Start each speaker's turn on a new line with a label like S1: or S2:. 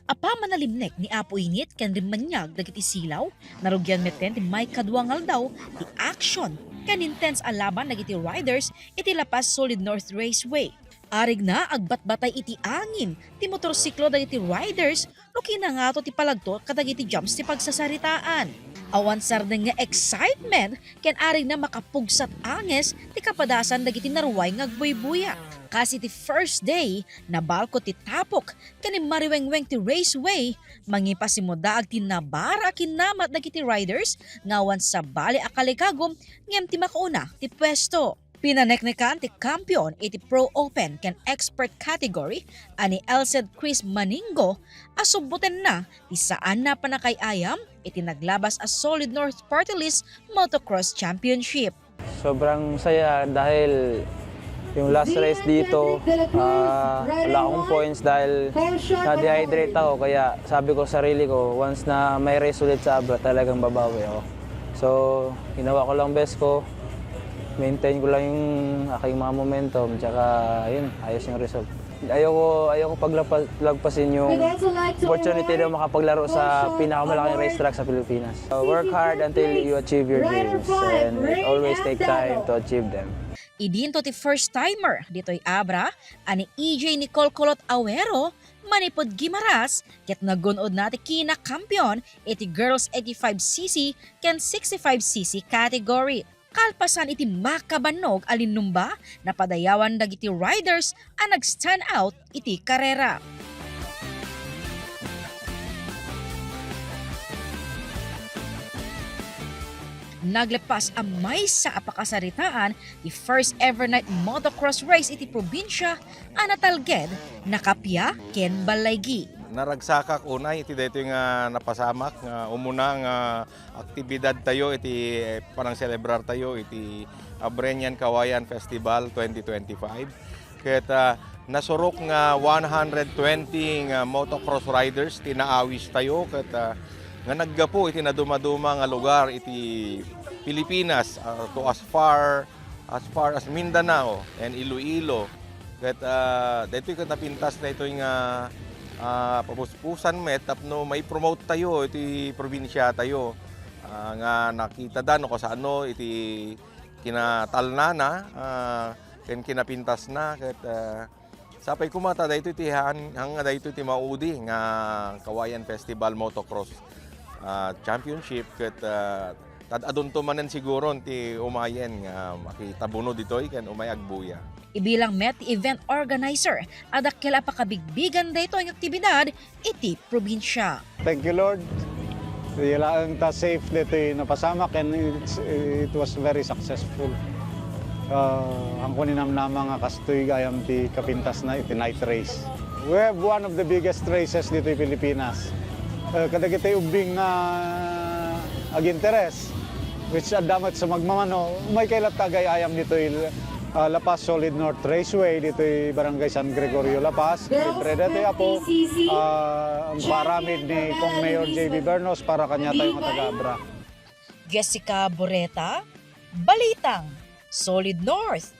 S1: Apa manalimnek ni Apo Init ken rimanyag dagiti silaw, narugyan meten ti may kadwangal daw ti action ken intense alaban dagiti riders iti lapas Solid North Raceway. Arig na agbatbatay iti angin ti motorsiklo dagiti riders no kinangato ti palagto kadagiti jumps ti pagsasaritaan. Awan sardeng nga excitement ken arig na makapugsat anges ti kapadasan dagiti naruway nga agbuy-buya. Kasi ti first day, nabalko ti tapok, kanin mariwengweng ti raceway, mangipasimoda ag ti nabara kinamat dagiti riders, ngawan sa bali akaligagom, ngem ti makauna ti pwesto. Pinaneknekan ti kampiyon iti Pro Open ken Expert category ani Elced Chris Maningo asubuten na ti saan na panakayayam iti naglabas as Solid North Party List Motocross Championship.
S2: Sobrang saya dahil yung last race dito, wala akong points dahil na-dehydrate ako. Kaya sabi ko sa sarili ko, once na may race ulit sa Abra, talagang babawi ako. So, ginawa ko lang best ko. Maintain ko lang yung aking mga momentum. Tsaka, yun, ayos yung result. Ayoko paglagpasin yung opportunity na makapaglaro sa pinakamalaking racetrack sa Pilipinas. Work hard until you achieve your dreams and always take time to achieve them.
S1: Idinto ti first timer dito'y Abra, ani EJ Nicole Colot Awero, manipod Gimaras, ket nagunod na ti kinakampiyon iti girls 85cc ken 65cc category. Kalpasan iti makabanog alinumba na padayawan dagiti riders ang nag-stand out iti karera. Naglepas ang may sa apakasaritaan the first ever night motocross race iti probinsya anatalged nakapya ken balaygi.
S3: Naragsakak unay iti dito nga napasamak nga umuna nga aktibidad tayo iti parang celebrar tayo iti Abreñan Kawayan Festival 2025. Ket nasurok nga 120 nga motocross riders tinaawis tayo ket nga naggapo iti naduma-duma nga lugar iti Pilipinas to as far as Mindanao and Iloilo. Ket dito ket napintas na ito nga papuspusan met tapno may promote tayo iti probinsya tayo nga nakita dan ko sa ano iti kinatalnana ken kinapintas na ket sapay kumata dayto iti hanga dayto iti maudi nga Kawayan Festival Motocross Championship ket tad-adunto manen siguro ti umayen nga makitabuno ditoy ken umay agbuya.
S1: Ibilang met event organizer, adakkel apakabigbigan dayto ang aktibidad iti probinsya.
S4: Thank you, Lord. Ilaan ta safe dito napasamak and it was very successful. Ang kuninamnama nga kastoy gayam ti kapintas na iti night race. We have one of the biggest races dito in Pilipinas. Kadagiti ubing ag-interes, which adamat sa magmamano, may kailat tagay ayam dito Lapas Solid North Raceway, dito Barangay San Gregorio Lapas. Libre dito po ang paramid ni Kong Mayor J.B. Bernos para kanya tayong taga-Abra.
S1: Jessica Boreta, Balitang, Solid North.